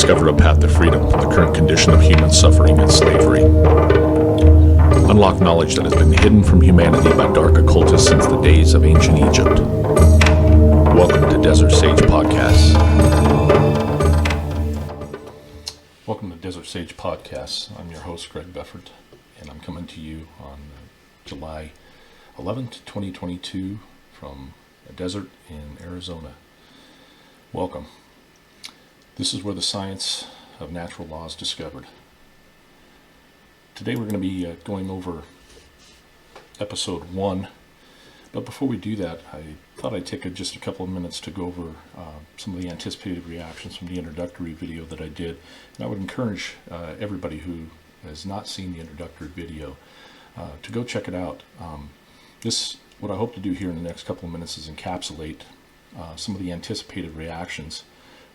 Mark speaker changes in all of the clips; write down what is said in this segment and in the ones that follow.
Speaker 1: discover a path to freedom from the current condition of human suffering and slavery. Unlock knowledge that has been hidden from humanity by dark occultists since the days of ancient Egypt. Welcome to Desert Sage Podcasts. Welcome to Desert Sage Podcasts. I'm your host, Greg Beffert, and I'm coming to you on July 11th, 2022 from a desert in Arizona. Welcome. This is where the science of natural law is discovered. Today we're going to be going over episode 1, but before we do that, I thought I'd take just a couple of minutes to go over some of the anticipated reactions from the introductory video that I did. And I would encourage everybody who has not seen the introductory video to go check it out. What I hope to do here in the next couple of minutes is encapsulate some of the anticipated reactions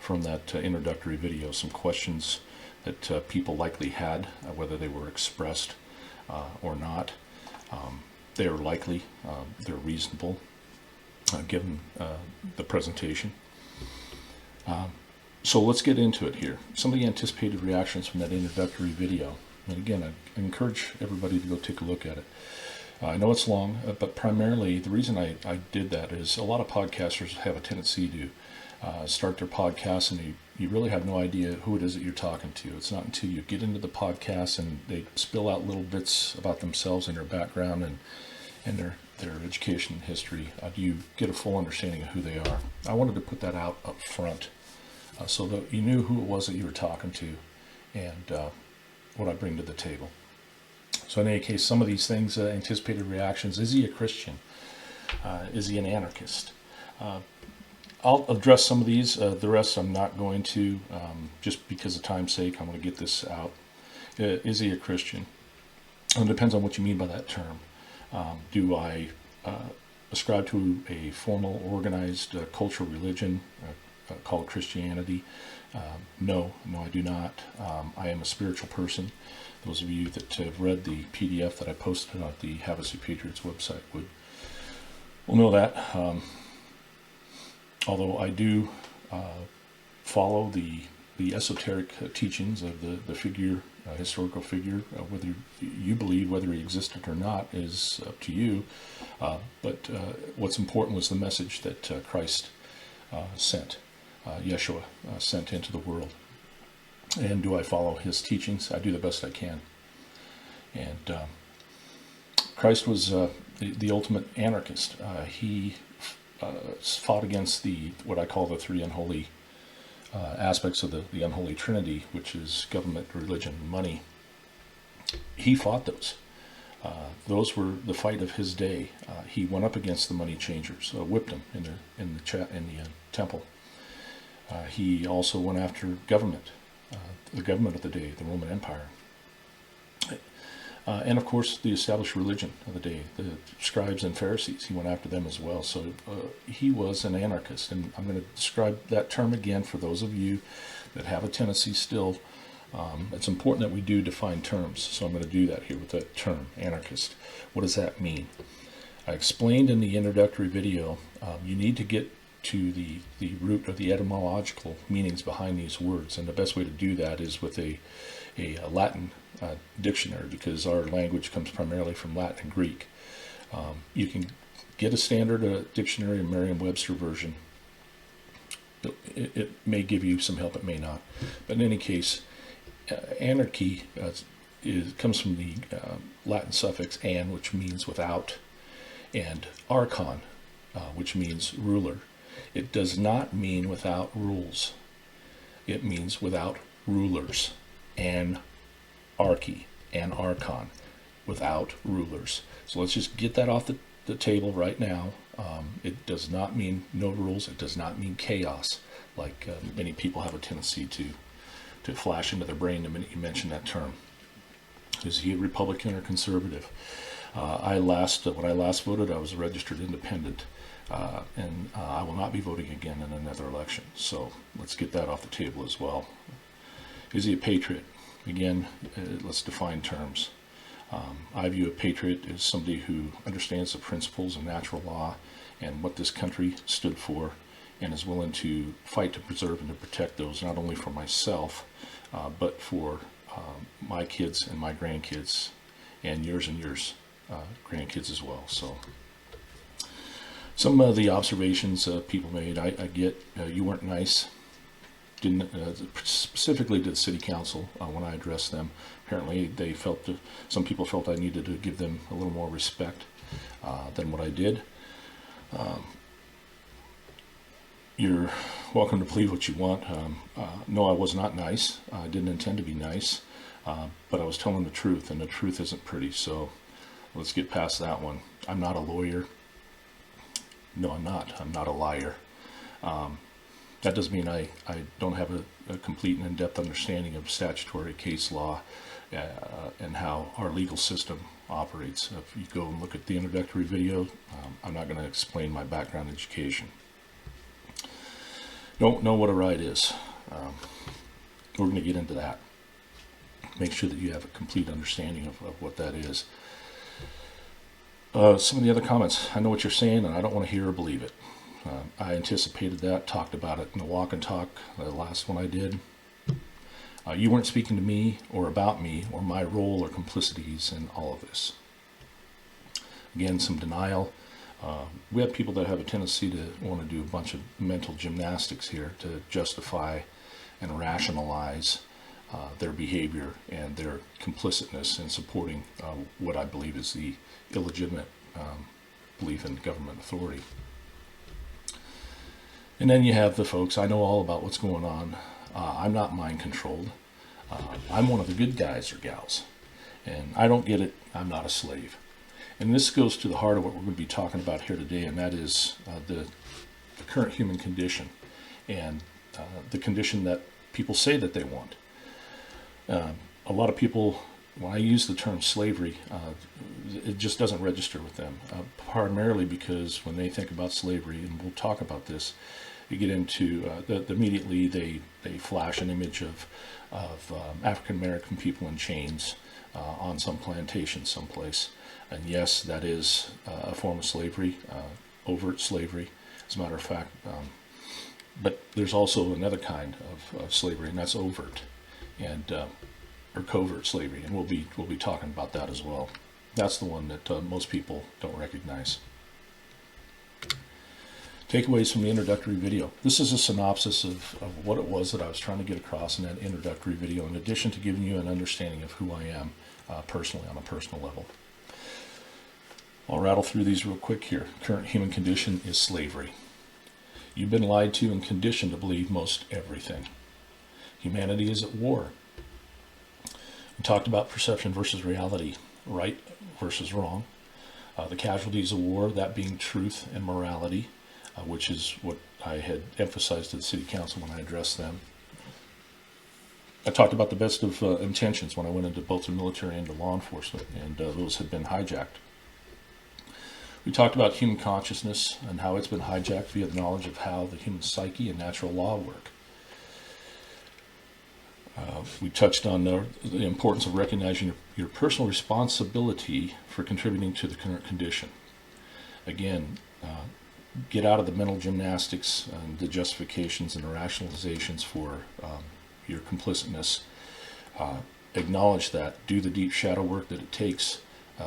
Speaker 1: from that introductory video, some questions that people likely had, whether they were expressed or not. They are likely, they're reasonable, given the presentation. So let's get into it here. Some of the anticipated reactions from that introductory video. And again, I encourage everybody to go take a look at it. I know it's long, but primarily the reason I did that is a lot of podcasters have a tendency to start their podcast and you really have no idea who it is that you're talking to. It's not until you get into the podcast and they spill out little bits about themselves and their background and their education and history do you get a full understanding of who they are. I wanted to put that out up front so that you knew who it was that you were talking to and what I bring to the table. So in any case, some of these things, anticipated reactions. Is he a Christian? Is he an anarchist? I'll address some of these. The rest I'm not going to, just because of time's sake. I'm going to get this out. Is he a Christian? It depends on what you mean by that term. Do I ascribe to a formal, organized cultural religion called Christianity? No, I do not. I am a spiritual person. Those of you that have read the PDF that I posted on the Havasu Patriots website will know that. Although I do follow the esoteric teachings of the figure, historical figure, whether you believe whether he existed or not is up to you. But what's important was the message that Christ sent, Yeshua sent into the world. And do I follow his teachings? I do the best I can. And Christ was the ultimate anarchist. He fought against what I call the three unholy aspects of the unholy trinity, which is government, religion, and money. He fought those. Those were the fight of his day. He went up against the money changers, whipped them in the temple. He also went after government, the government of the day, the Roman Empire. And of course, the established religion of the day, the scribes and Pharisees, he went after them as well. So he was an anarchist. And I'm going to describe that term again for those of you that have a tendency still. It's important that we do define terms. So I'm going to do that here with that term, anarchist. What does that mean? I explained in the introductory video, you need to get to the root of the etymological meanings behind these words. And the best way to do that is with a Latin dictionary, because our language comes primarily from Latin and Greek. You can get a standard dictionary, a Merriam-Webster version. It may give you some help, it may not. But in any case, anarchy comes from the Latin suffix "an," which means without, and archon, which means ruler. It does not mean without rules. It means without rulers. Anarchy, anarchon, without rulers. So let's just get that off the table right now. It does not mean no rules. It does not mean chaos, like many people have a tendency to flash into their brain the minute you mention that term. Is he a Republican or conservative? When I last voted, I was a registered independent. And I will not be voting again in another election. So let's get that off the table as well. Is he a patriot? Again, let's define terms. I view a patriot as somebody who understands the principles of natural law and what this country stood for and is willing to fight to preserve and to protect those, not only for myself, but for my kids and my grandkids, and yours grandkids as well. So some of the observations people made, I get. You weren't nice. Didn't specifically to the city council when I addressed them. Apparently, they felt some people felt I needed to give them a little more respect than what I did. You're welcome to believe what you want. No, I was not nice. I didn't intend to be nice, but I was telling the truth, and the truth isn't pretty. So let's get past that one. I'm not a lawyer. No, I'm not. I'm not a liar. That doesn't mean I don't have a complete and in-depth understanding of statutory case law and how our legal system operates. If you go and look at the introductory video, I'm not going to explain my background education. Don't know what a right is. We're going to get into that. Make sure that you have a complete understanding of what that is. Some of the other comments, I know what you're saying, and I don't want to hear or believe it. I anticipated that, talked about it in the walk and talk, the last one I did. You weren't speaking to me or about me or my role or complicities in all of this. Again, some denial. We have people that have a tendency to want to do a bunch of mental gymnastics here to justify and rationalize their behavior and their complicitness in supporting what I believe is the illegitimate belief in government authority. And then you have the folks, I know all about what's going on. I'm not mind controlled. I'm one of the good guys or gals. And I don't get it. I'm not a slave. And this goes to the heart of what we're going to be talking about here today, and that is the current human condition and the condition that people say that they want. A lot of people, when I use the term slavery, it just doesn't register with them, primarily because when they think about slavery, and we'll talk about this, you get into immediately they flash an image of African American people in chains on some plantation someplace. And yes, that is a form of slavery, overt slavery, as a matter of fact. But there's also another kind of slavery, and that's overt, and or covert slavery, and we'll be talking about that as well. That's the one that most people don't recognize. Takeaways from the introductory video. This is a synopsis of what it was that I was trying to get across in that introductory video, in addition to giving you an understanding of who I am personally, on a personal level. I'll rattle through these real quick here. Current human condition is slavery. You've been lied to and conditioned to believe most everything. Humanity is at war. We talked about perception versus reality, right versus wrong. The casualties of war, that being truth and morality, which is what I had emphasized to the city council when I addressed them. I talked about the best of intentions when I went into both the military and the law enforcement, and those had been hijacked. We talked about human consciousness and how it's been hijacked via the knowledge of how the human psyche and natural law work. We touched on the importance of recognizing your personal responsibility for contributing to the current condition. Again, get out of the mental gymnastics and the justifications and the rationalizations for your complicitness. Acknowledge that. Do the deep shadow work that it takes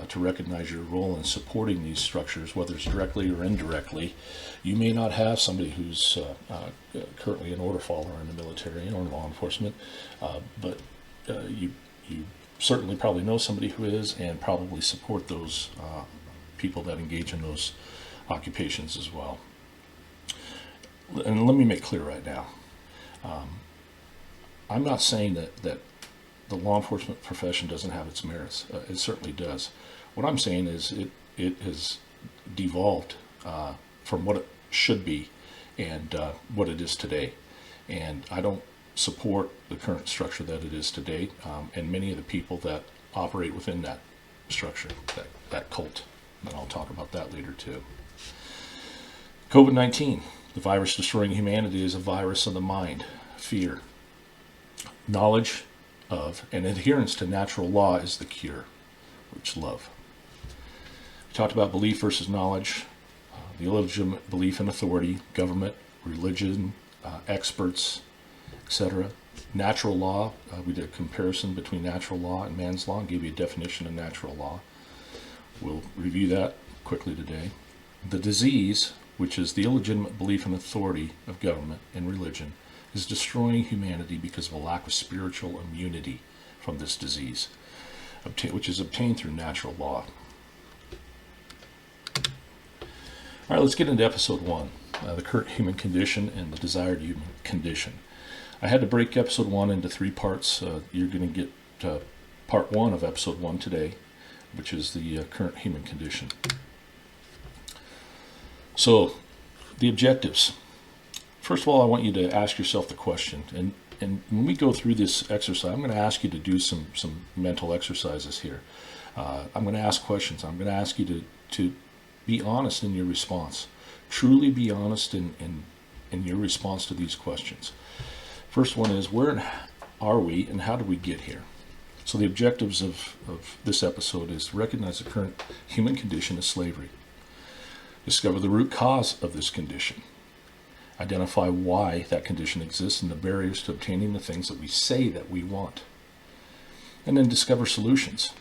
Speaker 1: to recognize your role in supporting these structures, whether it's directly or indirectly. You may not have somebody who's currently an order follower in the military or law enforcement, but you certainly probably know somebody who is, and probably support those people that engage in those occupations as well. And let me make clear right now, I'm not saying that the law enforcement profession doesn't have its merits. It certainly does. What I'm saying is it has devolved from what it should be and what it is today. And I don't support the current structure that it is today, and many of the people that operate within that structure, that cult. And I'll talk about that later too. COVID-19, the virus destroying humanity, is a virus of the mind, fear. Knowledge of and adherence to natural law is the cure, which love. We talked about belief versus knowledge, the illegitimate belief in authority, government, religion, experts, etc. Natural law, we did a comparison between natural law and man's law and gave you a definition of natural law. We'll review that quickly today. The disease, which is the illegitimate belief in authority of government and religion, is destroying humanity because of a lack of spiritual immunity from this disease, which is obtained through natural law. All right, let's get into episode 1, the current human condition and the desired human condition. I had to break episode 1 into 3 parts. You're going to get part 1 of episode 1 today, which is the current human condition. So, the objectives. First of all, I want you to ask yourself the question, and when we go through this exercise, I'm going to ask you to do some mental exercises here. I'm going to ask questions. I'm going to ask you to be honest in your response. Truly be honest in your response to these questions. First one is, where are we and how did we get here? So the objectives of this episode is to recognize the current human condition as slavery. Discover the root cause of this condition. Identify why that condition exists and the barriers to obtaining the things that we say that we want. And then discover solutions.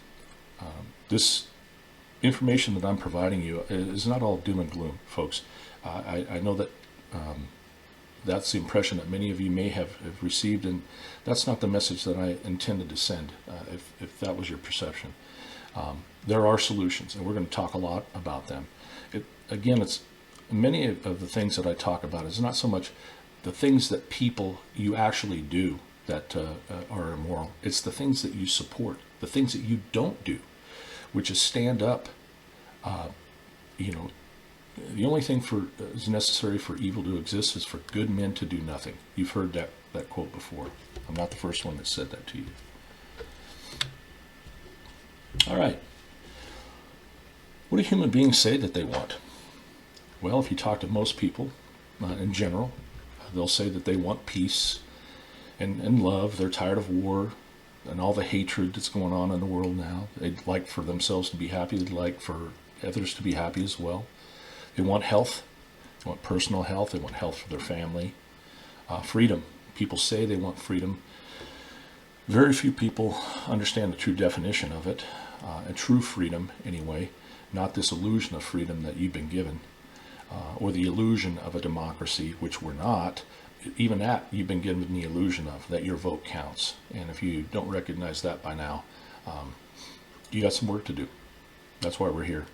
Speaker 1: This information that I'm providing you is not all doom and gloom, folks. I know that that's the impression that many of you may have received, and that's not the message that I intended to send, if that was your perception. There are solutions, and we're going to talk a lot about them. Again, it's many of the things that I talk about is not so much the things that you actually do that are immoral. It's the things that you support, the things that you don't do, which is stand up. The only thing is necessary for evil to exist is for good men to do nothing. You've heard that quote before. I'm not the first one that said that to you. All right. What do human beings say that they want? Well, if you talk to most people in general, they'll say that they want peace and love. They're tired of war and all the hatred that's going on in the world now. They'd like for themselves to be happy. They'd like for others to be happy as well. They want health. They want personal health. They want health for their family. Freedom. People say they want freedom. Very few people understand the true definition of it, and true freedom anyway, not this illusion of freedom that you've been given. Or the illusion of a democracy, which we're not. Even that you've been given the illusion of, that your vote counts. And if you don't recognize that by now, you got some work to do. That's why we're here.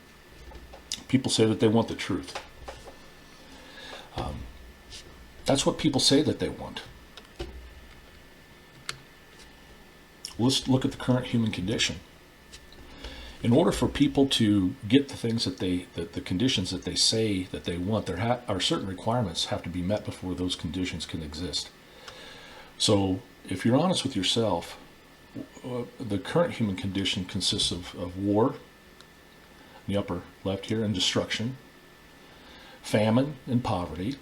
Speaker 1: People say that they want the truth. That's what people say that they want. Let's look at the current human condition. In order for people to get the things that the conditions that they say that they want, there are certain requirements have to be met before those conditions can exist. So if you're honest with yourself, the current human condition consists of war, in the upper left here, and destruction, famine and poverty,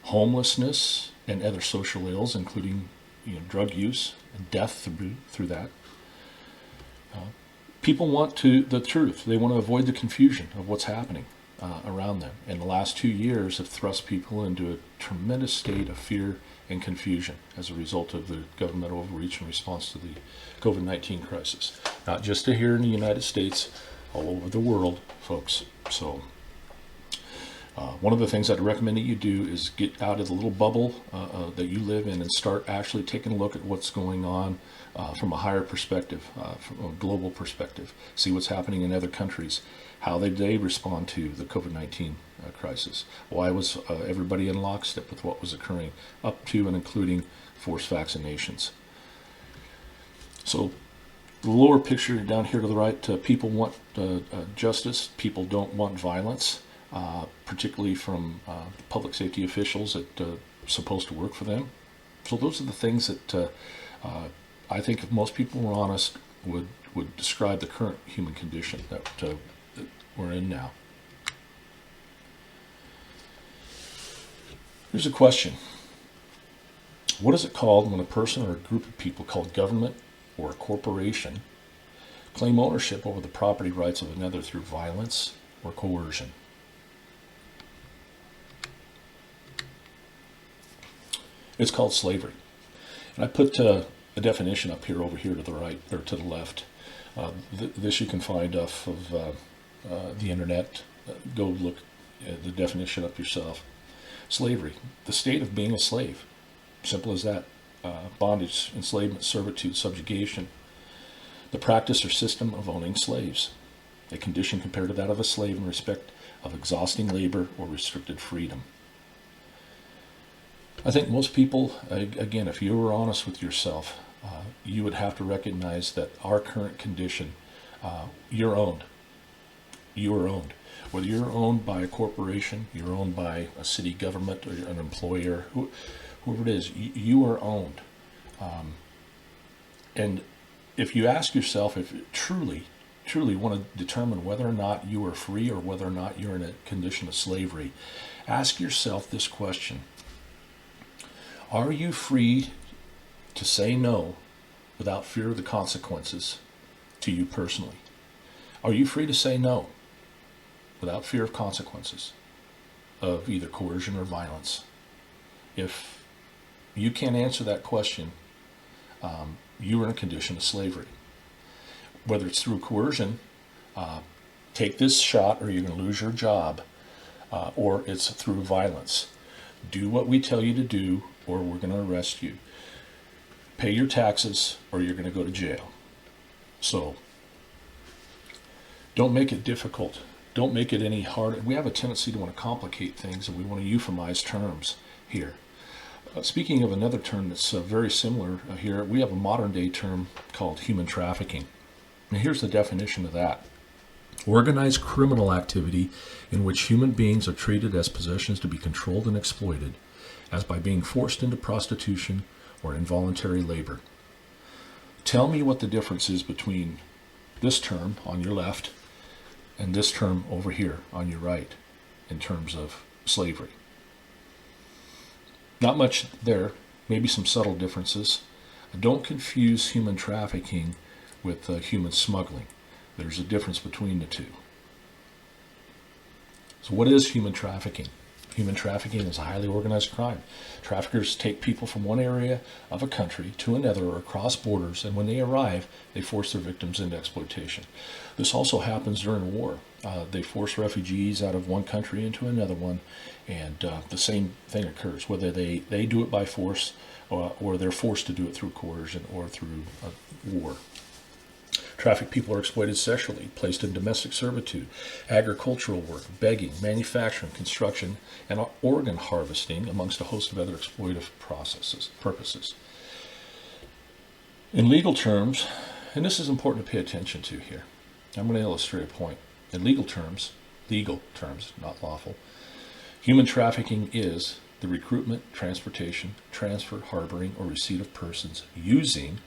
Speaker 1: homelessness and other social ills, including drug use and death through that. People want the truth. They want to avoid the confusion of what's happening around them. And the last 2 years have thrust people into a tremendous state of fear and confusion as a result of the government overreach in response to the COVID-19 crisis. Not just here in the United States, all over the world, folks. So one of the things I'd recommend that you do is get out of the little bubble that you live in and start actually taking a look at what's going on from a higher perspective, from a global perspective. See what's happening in other countries. How did they respond to the COVID-19 crisis? Why was everybody in lockstep with what was occurring, up to and including forced vaccinations? So the lower picture down here to the right, people want justice. People don't want violence. Particularly from public safety officials that are supposed to work for them. So those are the things that I think if most people were honest would describe the current human condition that we're in now. Here's a question. What is it called when a person or a group of people called government or a corporation claim ownership over the property rights of another through violence or coercion? It's called slavery. And I put a definition up here, over here to the right, or to the left. This you can find off of the internet. Go look at the definition up yourself. Slavery, the state of being a slave. Simple as that. Bondage, enslavement, servitude, subjugation. The practice or system of owning slaves. A condition compared to that of a slave in respect of exhausting labor or restricted freedom. I think most people, again, if you were honest with yourself, you would have to recognize that our current condition, you're owned. You are owned. Whether you're owned by a corporation, you're owned by a city government, or an employer, whoever it is, you are owned. And if you ask yourself, if you truly want to determine whether or not you are free or whether or not you're in a condition of slavery, ask yourself this question. Are you free to say no without fear of the consequences to you personally? Are you free to say no without fear of consequences of either coercion or violence? If you can't answer that question, you are in a condition of slavery. Whether it's through coercion, take this shot or you're going to lose your job, or it's through violence. Do what we tell you to do or we're going to arrest you. Pay your taxes or you're going to go to jail. So don't make it difficult. Don't make it any harder. We have a tendency to want to complicate things, and we want to euphemize terms here. Speaking of another term that's very similar here, we have a modern day term called human trafficking. And here's the definition of that. Organized criminal activity in which human beings are treated as possessions to be controlled and exploited, as by being forced into prostitution or involuntary labor. Tell me what the difference is between this term on your left and this term over here on your right in terms of slavery. Not much there, maybe some subtle differences. Don't confuse human trafficking with human smuggling. There's a difference between the two. So what is human trafficking? Human trafficking is a highly organized crime. Traffickers take people from one area of a country to another or across borders, and when they arrive, they force their victims into exploitation. This also happens during war. They force refugees out of one country into another one, and the same thing occurs, whether they do it by force or they're forced to do it through coercion or through war. Trafficked people are exploited sexually, placed in domestic servitude, agricultural work, begging, manufacturing, construction, and organ harvesting, amongst a host of other exploitive purposes. In legal terms, and this is important to pay attention to here, I'm going to illustrate a point. In legal terms, not lawful, human trafficking is the recruitment, transportation, transfer, harboring, or receipt of persons using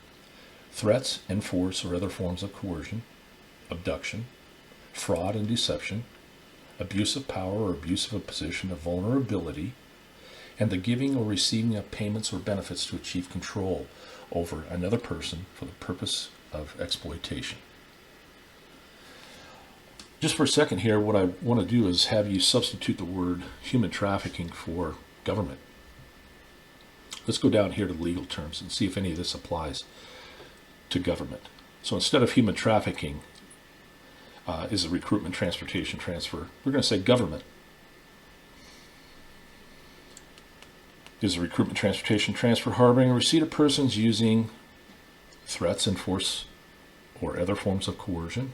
Speaker 1: threats and force or other forms of coercion, abduction, fraud and deception, abuse of power or abuse of a position of vulnerability, and the giving or receiving of payments or benefits to achieve control over another person for the purpose of exploitation. Just for a second here, what I want to do is have you substitute the word human trafficking for government. Let's go down here to the legal terms and see if any of this applies to government. So instead of human trafficking is a recruitment, transportation, transfer, we're going to say government is a recruitment, transportation, transfer, harboring, or receipt of persons using threats and force or other forms of coercion.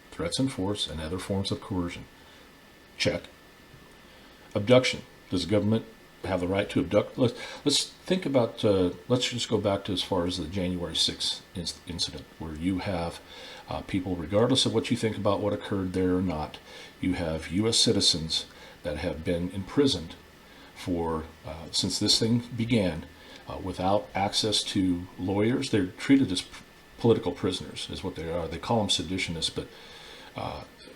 Speaker 1: Threats and force and other forms of coercion. Check. Abduction. Does the government have the right to abduct? Let's think about, let's just go back to as far as the January 6th incident, where you have people, regardless of what you think about what occurred there or not, you have U.S. citizens that have been imprisoned for, since this thing began, without access to lawyers. They're treated as political prisoners, is what they are. They call them seditionists, but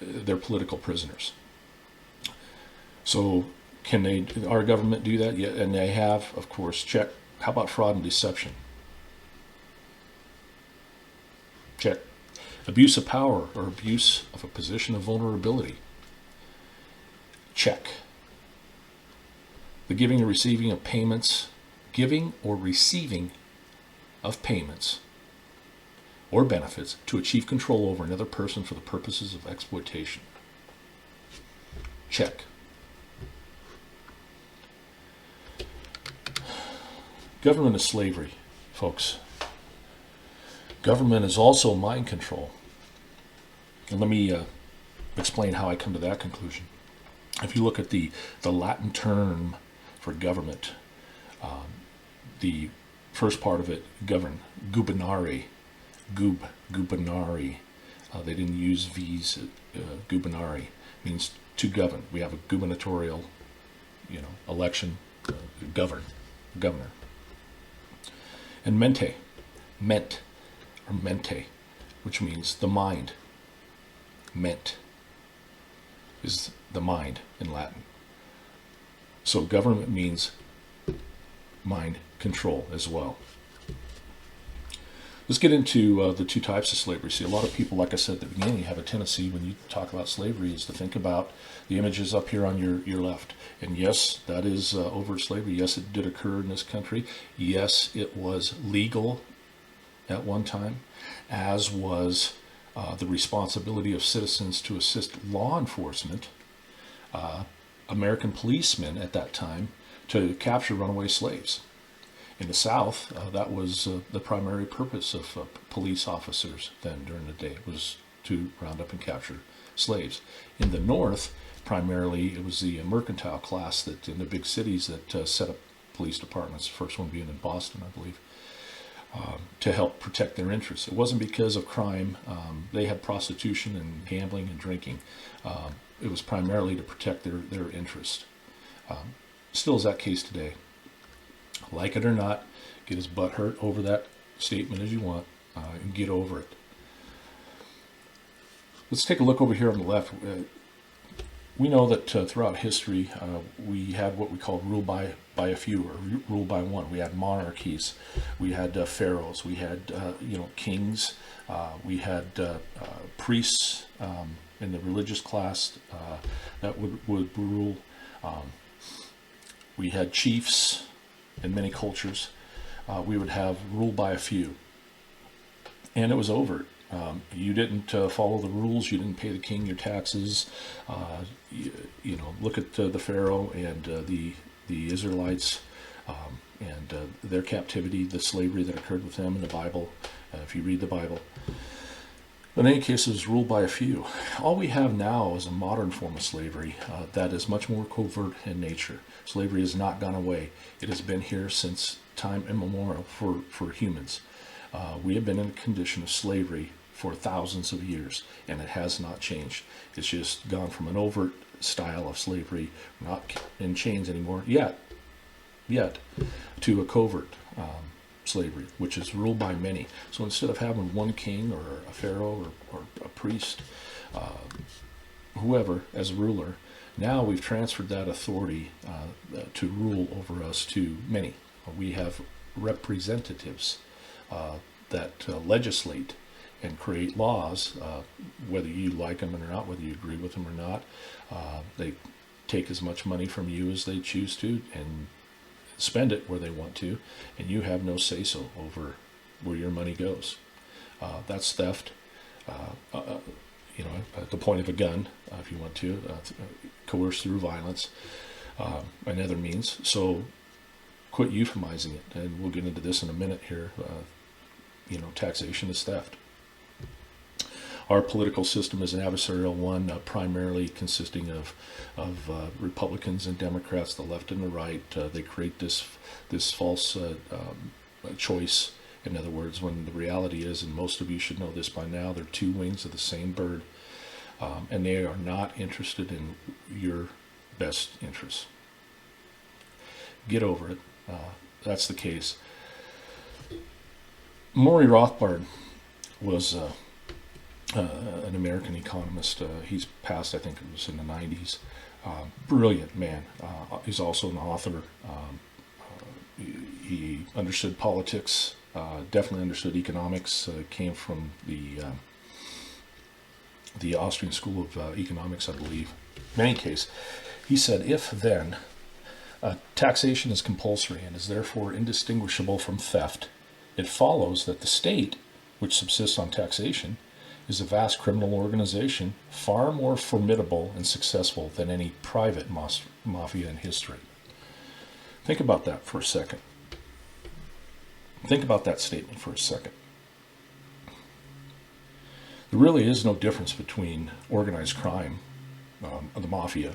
Speaker 1: they're political prisoners. So can our government do that? Yeah, and they have, of course. Check. How about fraud and deception? Check. Abuse of power or abuse of a position of vulnerability? Check. The giving or receiving of payments giving or receiving of payments or benefits to achieve control over another person for the purposes of exploitation. Check. Government is slavery, folks. Government is also mind control. And let me explain how I come to that conclusion. If you look at the Latin term for government, the first part of it, govern, gubernare, gubernare. They didn't use V's, gubernare means to govern. We have a gubernatorial, election, governor. And mente, which means the mind. Ment is the mind in Latin. So government means mind control as well. Let's get into the two types of slavery. See, a lot of people, like I said at the beginning, have a tendency when you talk about slavery is to think about the images up here on your left. And yes, that is overt slavery. Yes, it did occur in this country. Yes, it was legal at one time, as was the responsibility of citizens to assist law enforcement, American policemen at that time, to capture runaway slaves. In the South, that was the primary purpose of police officers then during the day, was to round up and capture slaves. In the North, primarily, it was the mercantile class that in the big cities that set up police departments, the first one being in Boston, I believe, to help protect their interests. It wasn't because of crime. They had prostitution and gambling and drinking. It was primarily to protect their interest. Still is that case today. Like it or not, get as butthurt over that statement as you want, and get over it. Let's take a look over here on the left. We know that throughout history, we had what we call rule by a few, or rule by one. We had monarchies, we had pharaohs, we had kings, we had priests in the religious class that would rule. We had chiefs in many cultures. We would have rule by a few, and it was overt. You didn't follow the rules. You didn't pay the king your taxes. Look at the Pharaoh and the Israelites and their captivity, the slavery that occurred with them in the Bible. If you read the Bible, in any case, it was ruled by a few. All we have now is a modern form of slavery that is much more covert in nature. Slavery has not gone away. It has been here since time immemorial for humans. We have been in a condition of slavery for thousands of years, and it has not changed. It's just gone from an overt style of slavery, not in chains anymore yet, to a covert slavery, which is ruled by many. So instead of having one king or a pharaoh or a priest, whoever as a ruler, now we've transferred that authority to rule over us to many. We have representatives that legislate and create laws, whether you like them or not, whether you agree with them or not. They take as much money from you as they choose to and spend it where they want to, and you have no say-so over where your money goes. That's theft. At the point of a gun, if you want to, coerce through violence and other means. So quit euphemizing it, and we'll get into this in a minute here. Taxation is theft. Our political system is an adversarial one, primarily consisting of Republicans and Democrats, the left and the right. They create this false choice. In other words, when the reality is, and most of you should know this by now, they're two wings of the same bird, and they are not interested in your best interests. Get over it. That's the case. Maury Rothbard was an American economist. He's passed, I think it was in the 90s. Brilliant man. He's also an author. He understood politics, definitely understood economics, came from the Austrian School of Economics, I believe. In any case, he said, if then Taxation is compulsory and is therefore indistinguishable from theft. It follows that the state, which subsists on taxation, is a vast criminal organization, far more formidable and successful than any private mafia in history. Think about that for a second. Think about that statement for a second. There really is no difference between organized crime, the mafia.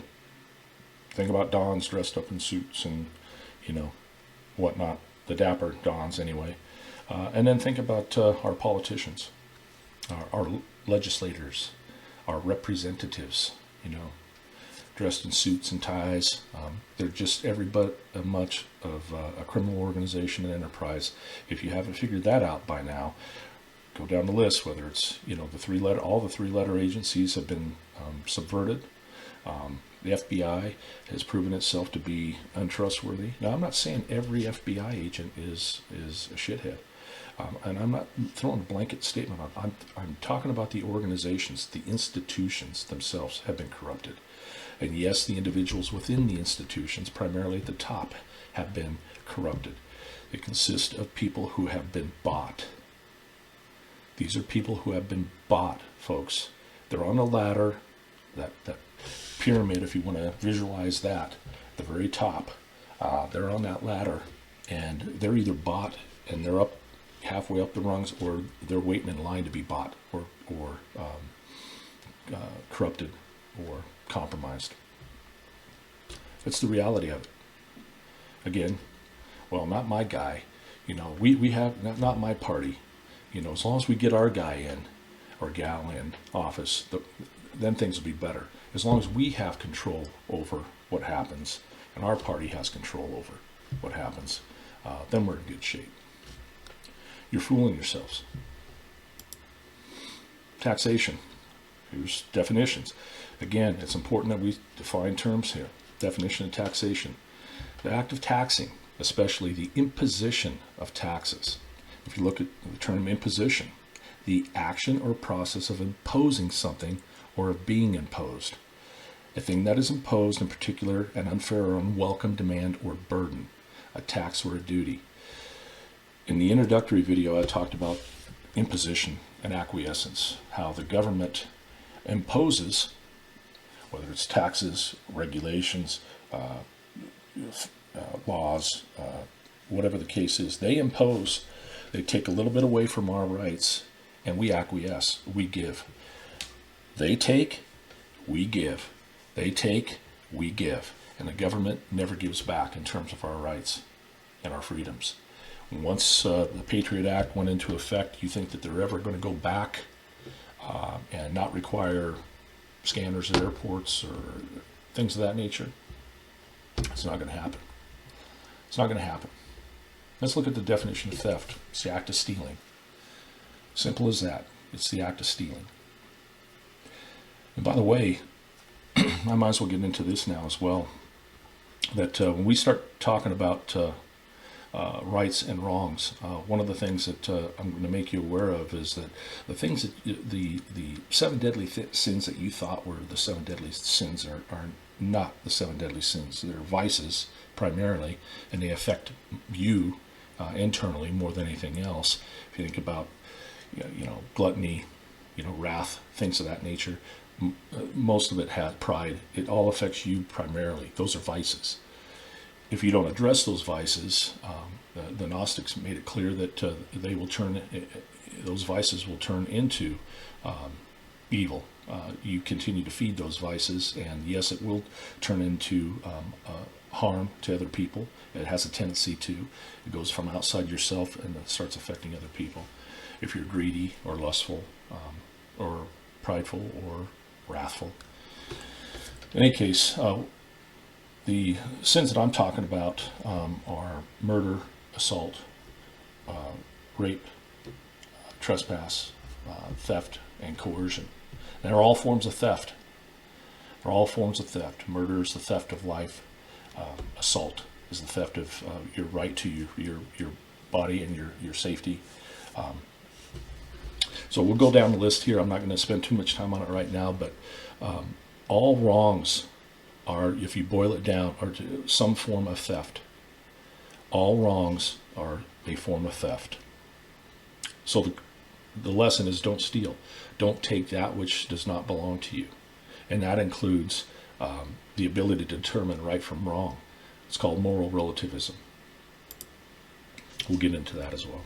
Speaker 1: Think about dons dressed up in suits and, whatnot, the dapper dons anyway. And then think about our politicians, our legislators, our representatives, dressed in suits and ties. They're just every but much of a criminal organization and enterprise. If you haven't figured that out by now, go down the list, whether it's, all the three-letter agencies have been subverted. The FBI has proven itself to be untrustworthy. Now, I'm not saying every FBI agent is a shithead. And I'm not throwing a blanket statement on. I'm talking about the organizations, the institutions themselves have been corrupted. And yes, the individuals within the institutions, primarily at the top, have been corrupted. It consists of people who have been bought. These are people who have been bought, folks. They're on a ladder, that pyramid, if you want to visualize that, the very top. They're on that ladder, and they're either bought and they're up halfway up the rungs, or they're waiting in line to be bought or corrupted or compromised. That's the reality of it. Again, well, not my guy. We have not my party. As long as we get our guy in or gal in office, then things will be better. As long as we have control over what happens and our party has control over what happens, then we're in good shape. You're fooling yourselves. Taxation. Here's definitions. Again, it's important that we define terms here. Definition of taxation. The act of taxing, especially the imposition of taxes. If you look at the term imposition, the action or process of imposing something or of being imposed. A thing that is imposed, in particular, an unfair or unwelcome demand or burden, a tax or a duty. In the introductory video, I talked about imposition and acquiescence, how the government imposes, whether it's taxes, regulations, laws, whatever the case is, they impose, they take a little bit away from our rights, and we acquiesce, we give. They take, we give. They take, we give. And the government never gives back in terms of our rights and our freedoms. Once the Patriot Act went into effect, you think that they're ever going to go back and not require scanners at airports or things of that nature? It's not going to happen. It's not going to happen. Let's look at the definition of theft. It's the act of stealing. Simple as that. It's the act of stealing. And by the way, I might as well get into this now as well, that when we start talking about rights and wrongs, one of the things that I'm going to make you aware of is that the things that the seven deadly sins that you thought were the seven deadly sins are not the seven deadly sins. They're vices primarily, and they affect you internally more than anything else. If you think about gluttony, wrath, things of that nature, most of it has pride. It all affects you primarily. Those are vices. If you don't address those vices, the Gnostics made it clear that they will those vices will turn into evil. You continue to feed those vices, and yes, it will turn into harm to other people. It has a tendency to. It goes from outside yourself and it starts affecting other people. If you're greedy or lustful or prideful or wrathful. In any case, the sins that I'm talking about are murder, assault, rape, trespass, theft, and coercion. And they're all forms of theft. They're all forms of theft. Murder is the theft of life. Assault is the theft of your right to your body and your safety. So we'll go down the list here. I'm not going to spend too much time on it right now, but all wrongs are, if you boil it down, are to some form of theft. All wrongs are a form of theft. So the lesson is don't steal. Don't take that which does not belong to you. And that includes the ability to determine right from wrong. It's called moral relativism. We'll get into that as well.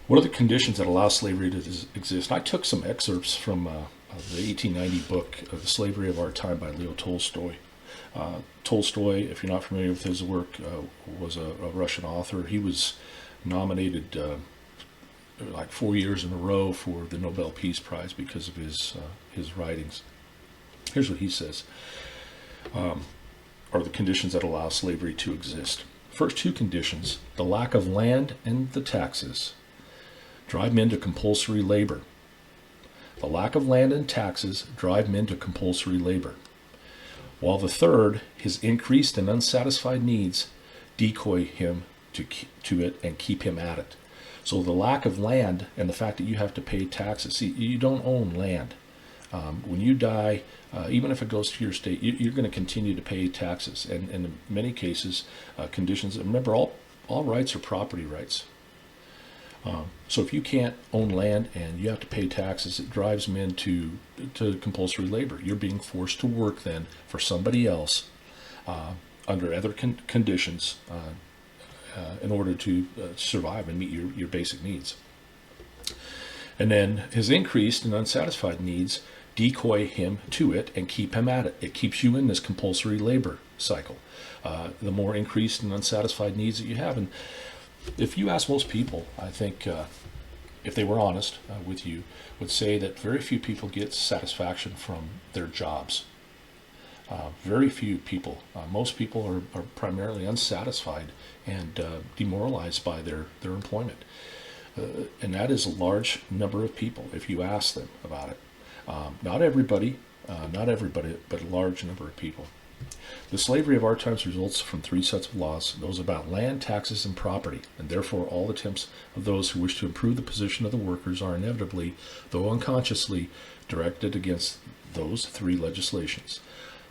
Speaker 1: What are the conditions that allow slavery to exist? I took some excerpts from the 1890 book, The Slavery of Our Time by Leo Tolstoy. Tolstoy, if you're not familiar with his work, was a Russian author. He was nominated like 4 years in a row for the Nobel Peace Prize because of his writings. Here's what he says are the conditions that allow slavery to exist. First two conditions, the lack of land and the taxes, drive men to compulsory labor. The lack of land and taxes drive men to compulsory labor. While the third, his increased and unsatisfied needs, decoy him to it and keep him at it. So the lack of land and the fact that you have to pay taxes. See, you don't own land. When you die, even if it goes to your state, you're going to continue to pay taxes. And in many cases, conditions, remember, all rights are property rights. So if you can't own land and you have to pay taxes, it drives men to compulsory labor. You're being forced to work then for somebody else under other conditions in order to survive and meet your basic needs. And then his increased and unsatisfied needs decoy him to it and keep him at it. It keeps you in this compulsory labor cycle. The more increased and unsatisfied needs that you have. And if you ask most people, I think if they were honest with you, would say that very few people get satisfaction from their jobs. Very few people. Most people are primarily unsatisfied and demoralized by their employment. And that is a large number of people if you ask them about it. Not everybody, but a large number of people. The slavery of our times results from three sets of laws, those about land, taxes, and property, and therefore all attempts of those who wish to improve the position of the workers are inevitably, though unconsciously, directed against those three legislations.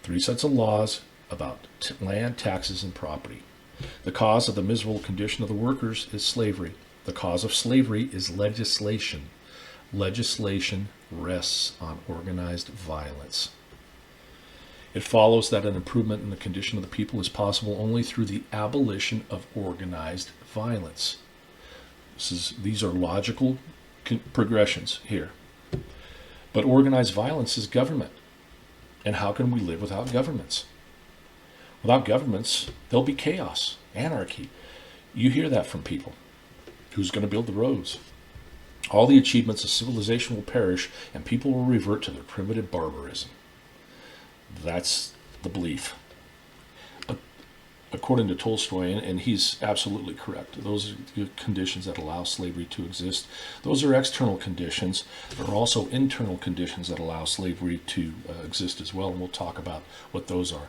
Speaker 1: Three sets of laws about land, taxes, and property. The cause of the miserable condition of the workers is slavery. The cause of slavery is legislation. Legislation rests on organized violence. It follows that an improvement in the condition of the people is possible only through the abolition of organized violence. These are logical progressions here. But organized violence is government. And how can we live without governments? Without governments, there'll be chaos, anarchy. You hear that from people. Who's going to build the roads? All the achievements of civilization will perish, and people will revert to their primitive barbarism. That's the belief. According to Tolstoy, and he's absolutely correct, those are the conditions that allow slavery to exist. Those are external conditions. There are also internal conditions that allow slavery to exist as well, and we'll talk about what those are.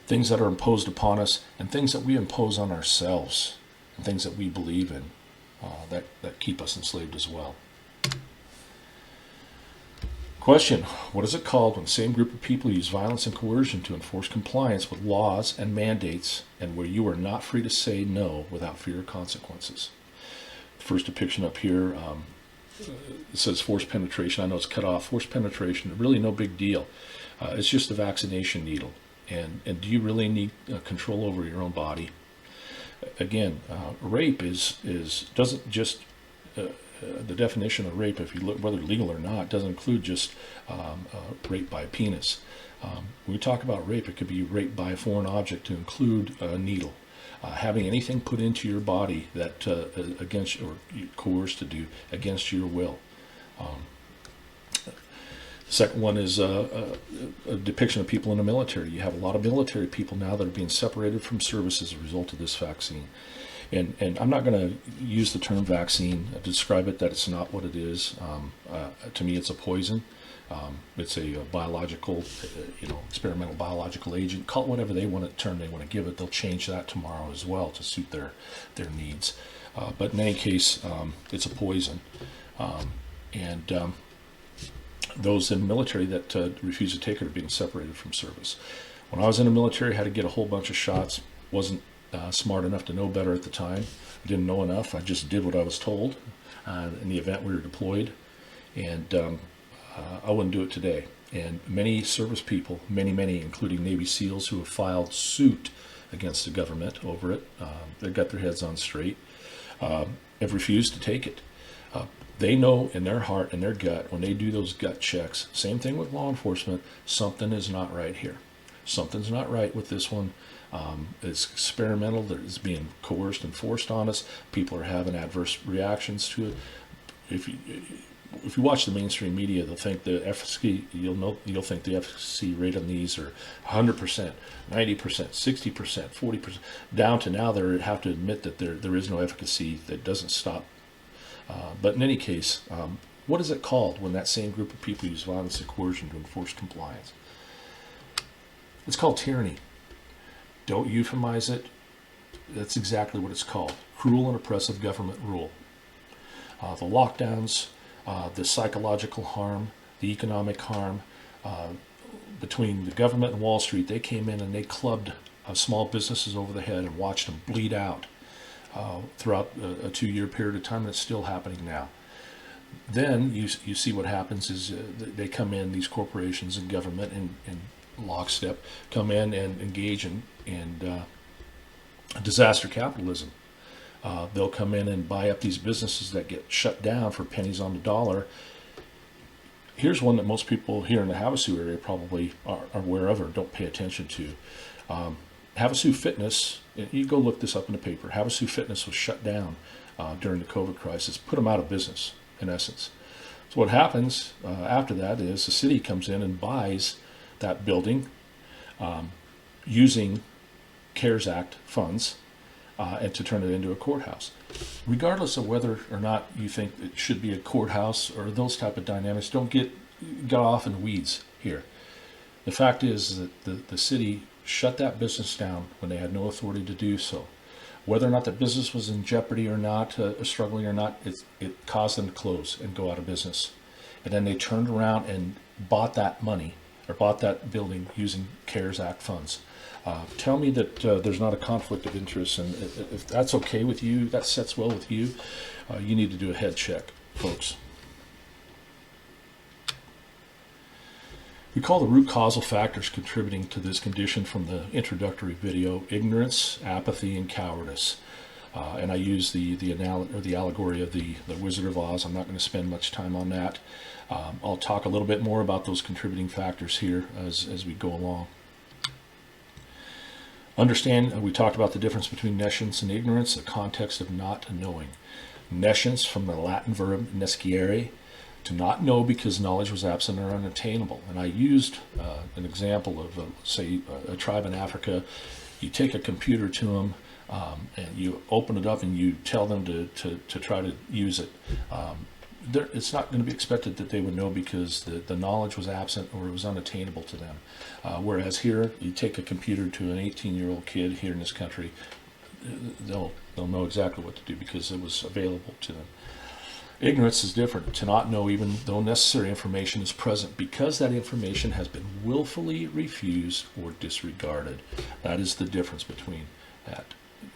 Speaker 1: Things that are imposed upon us and things that we impose on ourselves and things that we believe in that keep us enslaved as well. Question, what is it called when the same group of people use violence and coercion to enforce compliance with laws and mandates and where you are not free to say no without fear of consequences? The first depiction up here, it says forced penetration. I know it's cut off. Forced penetration, really no big deal. It's just a vaccination needle. And do you really need control over your own body? Again, rape doesn't just the definition of rape, if you look whether legal or not, doesn't include just rape by penis. When we talk about rape, it could be rape by a foreign object to include a needle. Having anything put into your body that against or coerced to do against your will. The second one is a depiction of people in the military. You have a lot of military people now that are being separated from service as a result of this vaccine. And I'm not going to use the term vaccine to describe it, that it's not what it is. To me, it's a poison. It's a biological, experimental biological agent. Call it whatever term they want to give it. They'll change that tomorrow as well to suit their needs. But in any case, it's a poison. Those in the military that refuse to take it are being separated from service. When I was in the military, I had to get a whole bunch of shots. Wasn't smart enough to know better at the time. I didn't know enough. I just did what I was told in the event we were deployed. And I wouldn't do it today. And many service people, many, including Navy SEALs who have filed suit against the government over it, they've got their heads on straight, have refused to take it. They know in their heart and their gut, when they do those gut checks, same thing with law enforcement, something is not right here. Something's not right with this one. It's experimental. It's being coerced and forced on us. People are having adverse reactions to it. If you watch the mainstream media, they'll think the efficacy. You'll think the efficacy rate on these are 100%, 90%, 60%, 40%, down to now they have to admit that there is no efficacy that doesn't stop. But in any case, what is it called when that same group of people use violence and coercion to enforce compliance? It's called tyranny. Don't euphemize it. That's exactly what it's called. Cruel and oppressive government rule. The lockdowns, the psychological harm, the economic harm, between the government and Wall Street, they came in and they clubbed small businesses over the head and watched them bleed out throughout a 2-year period of time, and it's still happening now. Then you see what happens is they come in, these corporations and government and lockstep, come in and engage in disaster capitalism. They'll come in and buy up these businesses that get shut down for pennies on the dollar. Here's one that most people here in the Havasu area probably are aware of or don't pay attention to. Havasu Fitness, you go look this up in the paper, Havasu Fitness was shut down during the COVID crisis, put them out of business in essence. So what happens after that is the city comes in and buys that building using CARES Act funds and to turn it into a courthouse. Regardless of whether or not you think it should be a courthouse or those type of dynamics, don't get off in the weeds here. The fact is that the city shut that business down when they had no authority to do so. Whether or not the business was in jeopardy or not, struggling or not, it caused them to close and go out of business. And then they turned around and bought that money or bought that building using CARES Act funds. Tell me that there's not a conflict of interest, and if that's okay with you, that sets well with you, you need to do a head check, folks. We call the root causal factors contributing to this condition from the introductory video ignorance, apathy, and cowardice. And I use the allegory of the Wizard of Oz. I'm not going to spend much time on that. I'll talk a little bit more about those contributing factors here as we go along. Understand, we talked about the difference between nescience and ignorance, the context of not knowing. Nescience, from the Latin verb nesciere, to not know because knowledge was absent or unattainable. And I used an example of, say, a tribe in Africa. You take a computer to them, and you open it up and you tell them to try to use it. It's not going to be expected that they would know because the knowledge was absent or it was unattainable to them. Whereas here, you take a computer to an 18-year-old kid here in this country, they'll know exactly what to do because it was available to them. Ignorance is different. To not know even though necessary information is present because that information has been willfully refused or disregarded. That is the difference between that,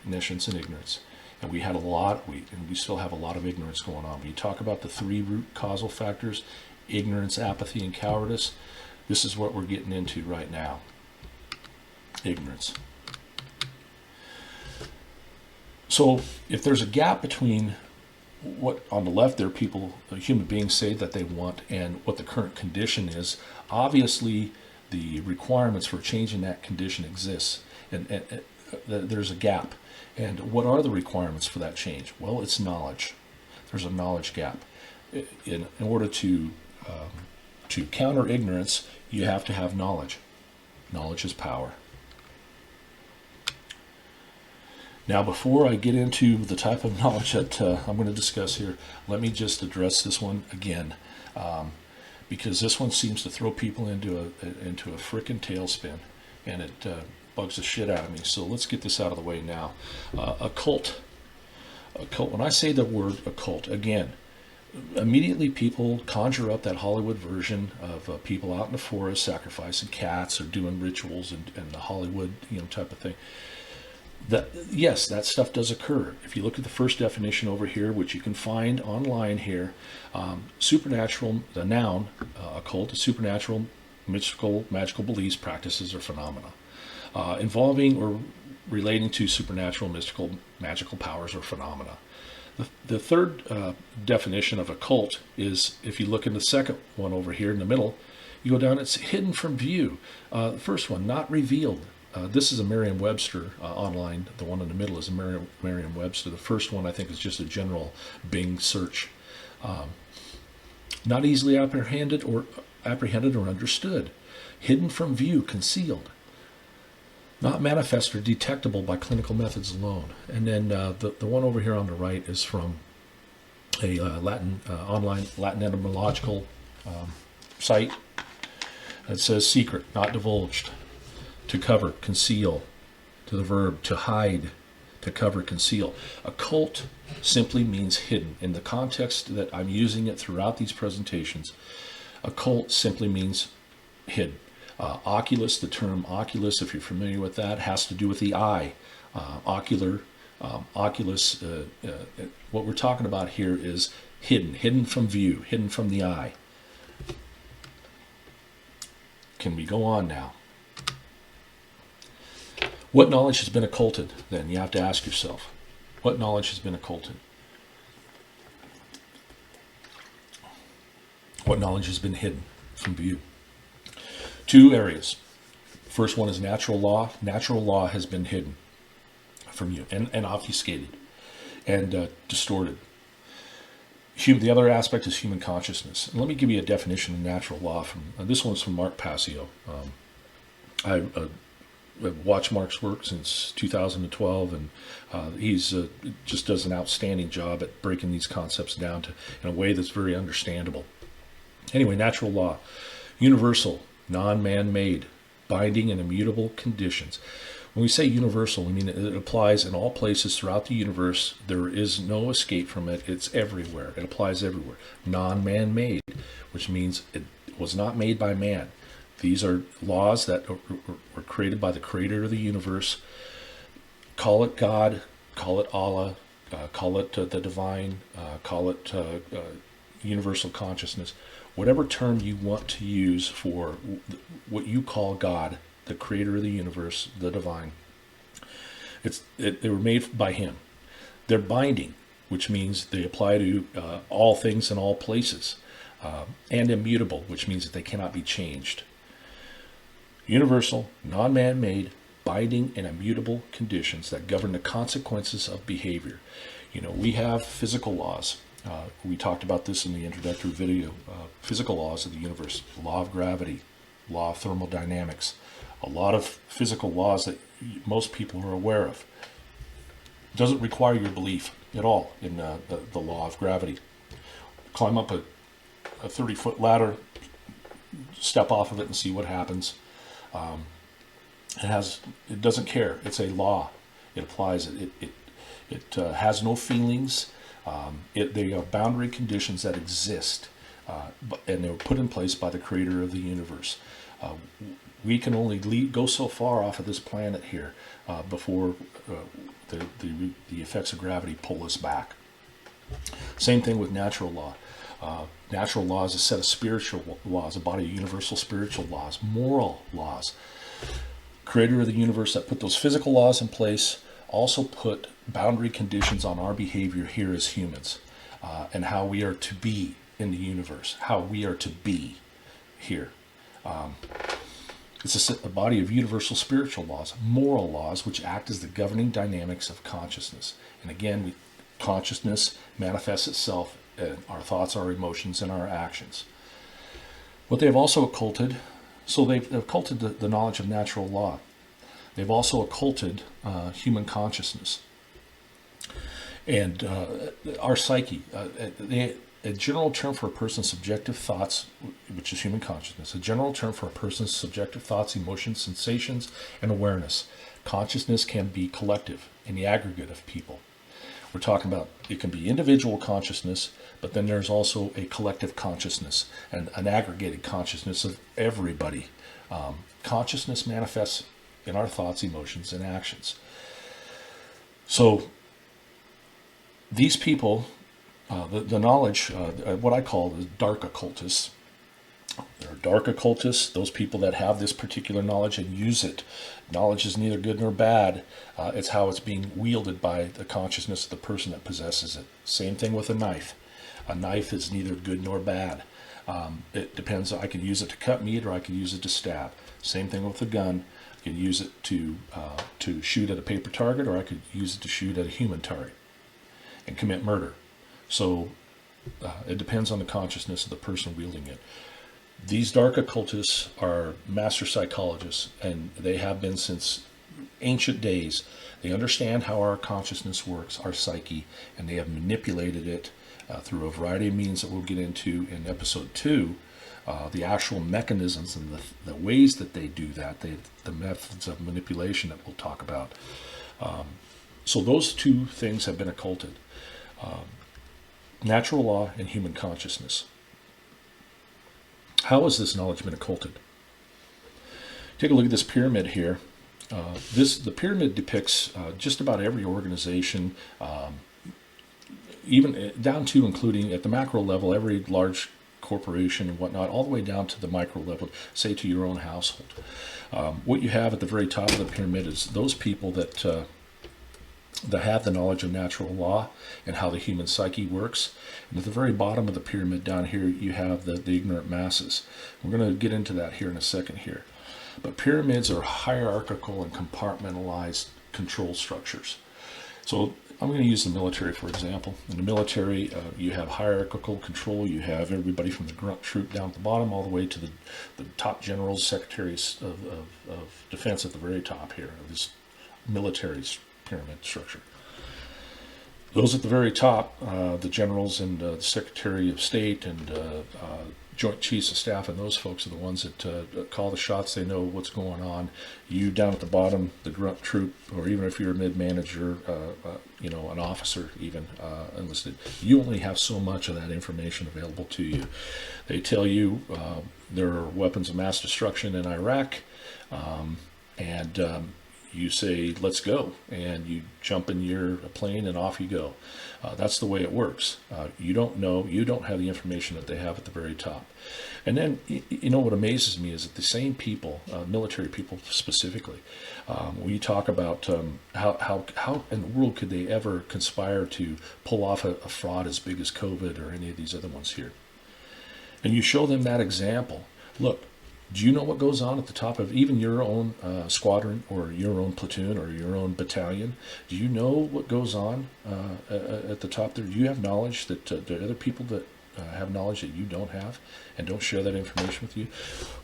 Speaker 1: nescience and ignorance. And we had a lot, and we still have a lot of ignorance going on. When you talk about the 3 root causal factors, ignorance, apathy, and cowardice, this is what we're getting into right now. Ignorance. So if there's a gap between what on the left there people, human beings say that they want and what the current condition is, obviously the requirements for changing that condition exists. And there's a gap. And what are the requirements for that change? Well, it's knowledge. There's a knowledge gap. In order to counter ignorance, you have to have knowledge. Knowledge is power. Now, before I get into the type of knowledge that I'm going to discuss here, let me just address this one again, because this one seems to throw people into a frickin' tailspin, and it bugs the shit out of me. So let's get this out of the way now. A cult. When I say the word occult, again, immediately people conjure up that Hollywood version of people out in the forest sacrificing cats or doing rituals and the Hollywood, type of thing. That, yes, that stuff does occur. If you look at the first definition over here, which you can find online here, supernatural, the noun, occult, is supernatural, mystical, magical beliefs, practices, or phenomena involving or relating to supernatural, mystical, magical powers or phenomena. The third definition of occult is, if you look in the second one over here in the middle, you go down, it's hidden from view. The first one, not revealed. This is a Merriam-Webster online. The one in the middle is a Merriam-Webster. The first one, I think, is just a general Bing search. Not easily apprehended or understood. Hidden from view, concealed. Not manifest or detectable by clinical methods alone. And then the one over here on the right is from a online Latin etymological site. It says secret, not divulged. To cover, conceal. To the verb, to hide, to cover, conceal. Occult simply means hidden. In the context that I'm using it throughout these presentations, occult simply means hidden. Oculus, the term oculus, if you're familiar with that, has to do with the eye. Oculus, what we're talking about here is hidden from view, hidden from the eye. Can we go on now? What knowledge has been occulted, then? You have to ask yourself. What knowledge has been occulted? What knowledge has been hidden from view? Two areas. First one is natural law. Natural law has been hidden from you and obfuscated and distorted. The other aspect is human consciousness. And let me give you a definition of natural law. This one's from Mark Passio. I've watched Mark's work since 2012, and he's just does an outstanding job at breaking these concepts down in a way that's very understandable. Anyway, natural law. Universal, non-man-made, binding and immutable conditions. When we say universal, we mean it applies in all places throughout the universe. There is no escape from it. It's everywhere. It applies everywhere. Non-man-made, which means it was not made by man. These are laws that were created by the creator of the universe. Call it God, call it Allah, call it the divine, call it universal consciousness. Whatever term you want to use for what you call God, the creator of the universe, the divine, they were made by him. They're binding, which means they apply to all things in all places, and immutable, which means that they cannot be changed. Universal, non-man-made, binding and immutable conditions that govern the consequences of behavior. We have physical laws. We talked about this in the introductory video. Physical laws of the universe, law of gravity, law of thermodynamics, a lot of physical laws that most people are aware of. It doesn't require your belief at all in the law of gravity. Climb up a 30-foot ladder, step off of it and see what happens. It doesn't care. It's a law. It applies. It has no feelings. They are boundary conditions that exist, and they were put in place by the creator of the universe. We can only go so far off of this planet here before the effects of gravity pull us back. Same thing with natural law. Natural law is a set of spiritual laws, a body of universal spiritual laws, moral laws. Creator of the universe that put those physical laws in place also put boundary conditions on our behavior here as humans, and how we are to be in the universe, how we are to be here. It's a body of universal spiritual laws, moral laws, which act as the governing dynamics of consciousness. And again, consciousness manifests itself in our thoughts, our emotions, and our actions. What they have also occulted, so they've occulted the knowledge of natural law. They've also occulted human consciousness and our psyche. A general term for a person's subjective thoughts, which is human consciousness, a general term for a person's subjective thoughts, emotions, sensations, and awareness. Consciousness can be collective in the aggregate of people. We're talking about, it can be individual consciousness, but then there's also a collective consciousness and an aggregated consciousness of everybody. Consciousness manifests in our thoughts, emotions, and actions. So these people, the knowledge, what I call the dark occultists, there are dark occultists, those people that have this particular knowledge and use it. Knowledge is neither good nor bad. It's how it's being wielded by the consciousness of the person that possesses it. Same thing with a knife. A knife is neither good nor bad. It depends. I can use it to cut meat or I can use it to stab. Same thing with a gun. I can use it to shoot at a paper target, or I could use it to shoot at a human target and commit murder. So it depends on the consciousness of the person wielding it. These dark occultists are master psychologists, and they have been since ancient days. They understand how our consciousness works, our psyche, and they have manipulated it through a variety of means that we'll get into in episode 2. The actual mechanisms and the ways that they do that, the methods of manipulation that we'll talk about. So those two things have been occulted. Natural law and human consciousness. How has this knowledge been occulted? Take a look at this pyramid here. The pyramid depicts just about every organization, even down to including at the macro level, every large corporation and whatnot, all the way down to the micro level, say to your own household. What you have at the very top of the pyramid is those people that have the knowledge of natural law and how the human psyche works. And at the very bottom of the pyramid down here, you have the ignorant masses. We're going to get into that here in a second here. But pyramids are hierarchical and compartmentalized control structures. So I'm going to use the military, for example. In the military, you have hierarchical control. You have everybody from the grunt troop down at the bottom all the way to the top generals, secretaries of defense at the very top here of this military pyramid structure. Those at the very top, the generals and the Secretary of State and Joint Chiefs of Staff, and those folks are the ones that call the shots. They know what's going on. You down at the bottom, the grunt troop, or even if you're a mid-manager, an officer even enlisted, you only have so much of that information available to you. They tell you there are weapons of mass destruction in Iraq, and you say, let's go, and you jump in your plane and off you go. That's the way it works. You don't know, you don't have the information that they have at the very top. And then, what amazes me is that the same people, military people specifically, when you talk about how in the world could they ever conspire to pull off a fraud as big as COVID or any of these other ones here. And you show them that example. Look, do you know what goes on at the top of even your own squadron or your own platoon or your own battalion? Do you know what goes on at the top there? Do you have knowledge that there are other people that have knowledge that you don't have and don't share that information with you?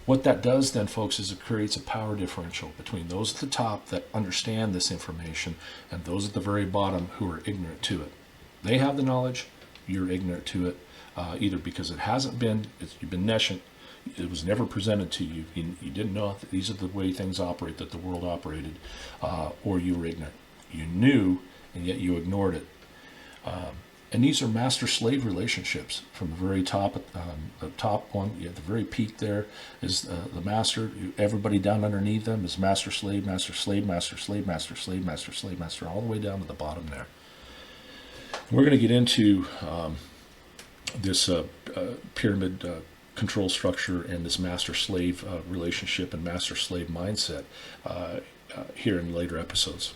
Speaker 1: What that does then, folks, is it creates a power differential between those at the top that understand this information and those at the very bottom who are ignorant to it. They have the knowledge, you're ignorant to it, either because it hasn't been, you've been nescient, it was never presented to you. You didn't know that these are the way things operate, that the world operated, or you were ignorant. You knew, and yet you ignored it. And these are master-slave relationships. From the very top, the top one, at the very peak there is the master. Everybody down underneath them is master-slave, master-slave, master-slave, master-slave, master-slave, master, all the way down to the bottom there. And we're going to get into this pyramid control structure and this master-slave relationship and master-slave mindset here in later episodes.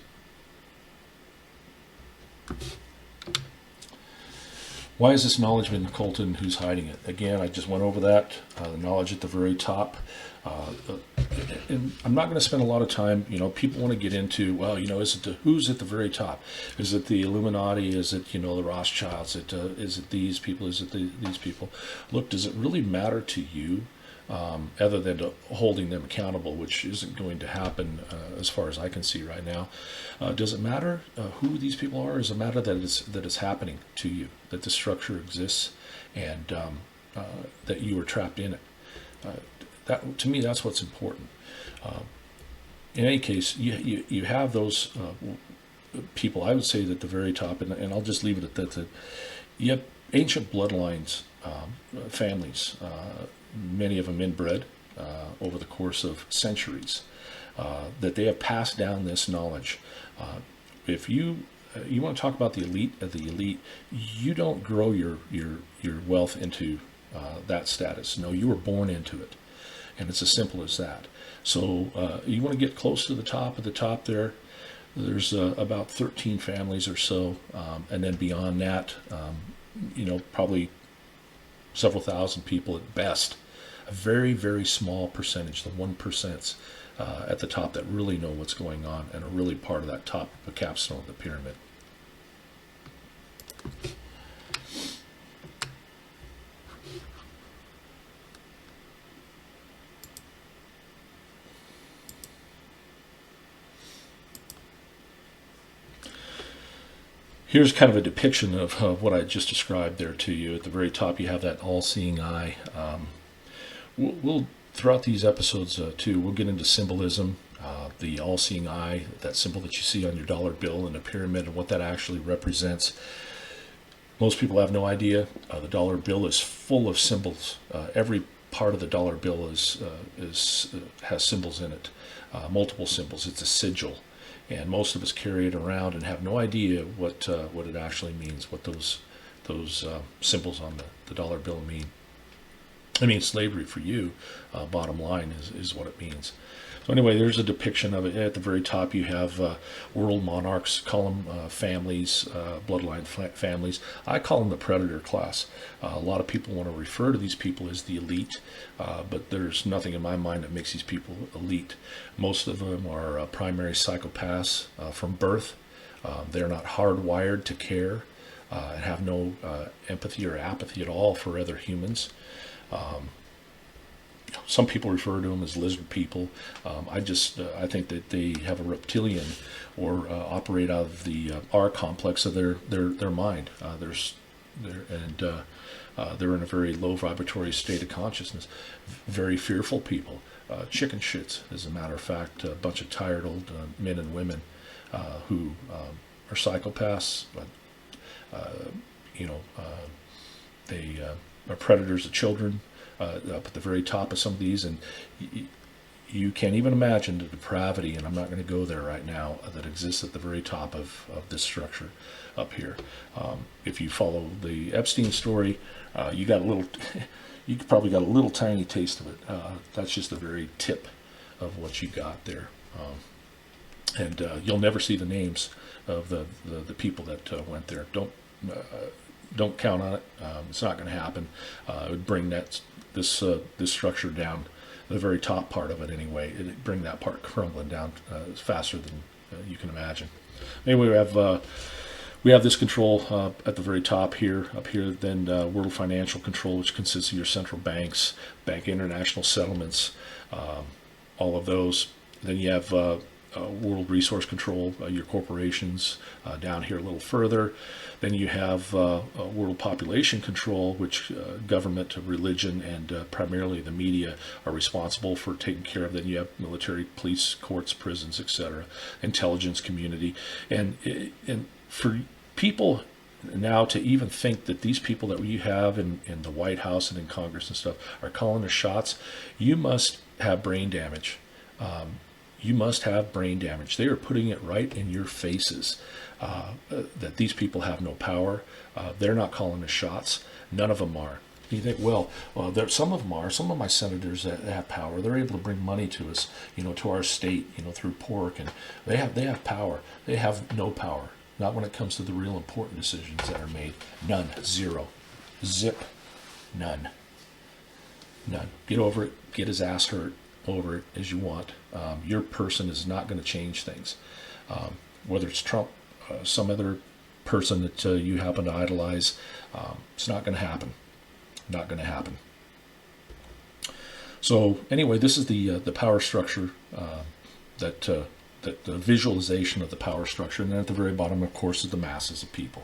Speaker 1: Why has this knowledge been occulted and who's hiding it? Again, I just went over that, the knowledge at the very top. And I'm not going to spend a lot of time, people want to get into, well, who's at the very top? Is it the Illuminati? Is it, the Rothschilds? Is it these people? Is it these people? Look, does it really matter to you other than to holding them accountable, which isn't going to happen as far as I can see right now? Does it matter who these people are? Does it matter that it's happening to you, that the structure exists and that you are trapped in it? That, to me, that's what's important. In any case, you have those people, I would say that the very top, and I'll just leave it at that you have ancient bloodlines, families, many of them inbred over the course of centuries, that they have passed down this knowledge. If you want to talk about the elite of the elite, you don't grow your wealth into that status. No, you were born into it, and it's as simple as that. So you want to get close to the top of the top there. There's about 13 families or so, and then beyond that, probably several thousand people at best. A very, very small percentage, the 1%, at the top that really know what's going on and are really part of that top, the capstone of the pyramid. Here's kind of a depiction of what I just described there to you. At the very top, you have that all-seeing eye. We'll throughout these episodes too, we'll get into symbolism, the all-seeing eye, that symbol that you see on your dollar bill in a pyramid, and what that actually represents. Most people have no idea. The dollar bill is full of symbols. Every part of the dollar bill has symbols in it, multiple symbols. It's a sigil. And most of us carry it around and have no idea what it actually means, what those symbols on the dollar bill mean. I mean, slavery for you, bottom line, is what it means. So anyway, there's a depiction of it. At the very top, you have world monarchs, call them families, bloodline families. I call them the predator class. A lot of people want to refer to these people as the elite, but there's nothing in my mind that makes these people elite. Most of them are primary psychopaths from birth. They're not hardwired to care and have no empathy or apathy at all for other humans. Some people refer to them as lizard people. I think that they have a reptilian or operate out of the R complex of their mind. They're in a very low vibratory state of consciousness. Very fearful people. Chicken shits, as a matter of fact. A bunch of tired old men and women who are psychopaths. They are predators of children. Up at the very top of some of these, and you can't even imagine the depravity, and I'm not going to go there right now, that exists at the very top of this structure up here. If you follow the Epstein story, you probably got a little tiny taste of it. That's just the very tip of what you got there. And you'll never see the names of the people that went there. Don't count on it. It's not going to happen. It would bring this structure down, the very top part of it anyway. It'd bring that part crumbling down faster than you can imagine. Anyway, we have this control at the very top here, up here. Then world financial control, which consists of your central banks, bank international settlements, all of those. Then you have world resource control, your corporations down here a little further. Then you have world population control, which government, religion, and primarily the media are responsible for taking care of. Then you have military, police, courts, prisons, etc., intelligence community. And for people now to even think that these people that you have in the White House and in Congress and stuff are calling the shots, you must have brain damage. You must have brain damage. They are putting it right in your faces that these people have no power. They're not calling the shots. None of them are. You think, well, some of them are. Some of my senators that have power, they're able to bring money to us, to our state, through pork, and they have power. They have no power. Not when it comes to the real important decisions that are made. None. Zero. Zip. None. Get over it. Get his ass hurt over it as you want. Your person is not going to change things. Whether it's Trump, some other person that you happen to idolize, it's not going to happen. Not going to happen. So anyway, this is the power structure, that the visualization of the power structure, and then at the very bottom, of course, is the masses of people.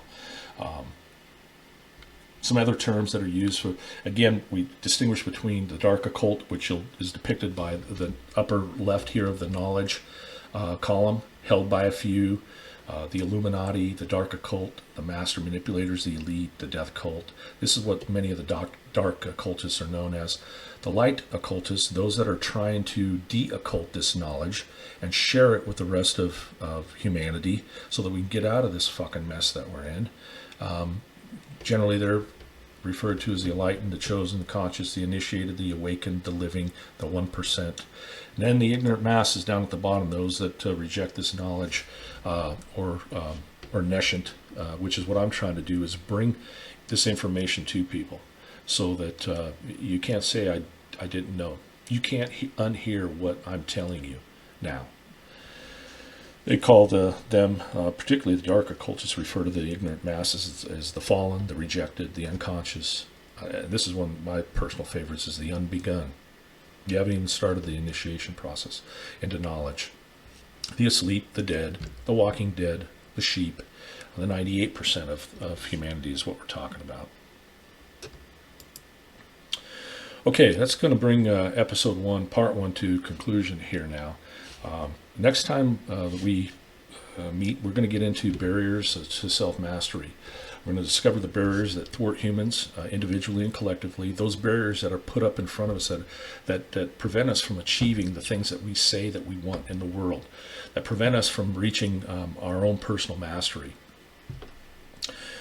Speaker 1: Some other terms that are used for, again, we distinguish between the dark occult, which is depicted by the upper left here of the knowledge column, held by a few, the Illuminati, the dark occult, the master manipulators, the elite, the death cult. This is what many of the dark occultists are known as. The light occultists, those that are trying to de-occult this knowledge and share it with the rest of humanity so that we can get out of this fucking mess that we're in. Generally, they're referred to as the enlightened, the chosen, the conscious, the initiated, the awakened, the living, the 1%. And then the ignorant masses down at the bottom, those that reject this knowledge or nescient, which is what I'm trying to do, is bring this information to people so that you can't say I didn't know. You can't unhear what I'm telling you now. They call them, particularly the dark occultists, refer to the ignorant masses as the fallen, the rejected, the unconscious. This is one of my personal favorites, is the unbegun. You haven't even started the initiation process into knowledge. The asleep, the dead, the walking dead, the sheep, the 98% of humanity is what we're talking about. Okay, that's going to bring episode 1, part 1 to conclusion here now. Next time we meet, we're going to get into barriers to self-mastery. We're going to discover the barriers that thwart humans individually and collectively, those barriers that are put up in front of us that prevent us from achieving the things that we say that we want in the world, that prevent us from reaching our own personal mastery.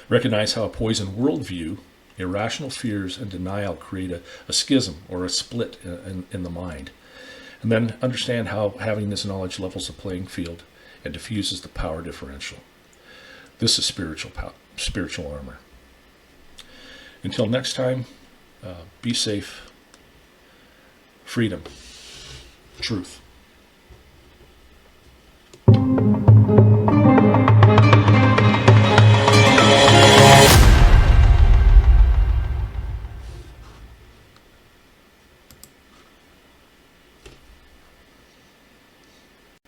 Speaker 1: Recognize how a poisoned worldview, irrational fears, and denial create a schism or a split in the mind. And then understand how having this knowledge levels the playing field and diffuses the power differential. This is spiritual armor. Until next time, be safe. Freedom. Truth.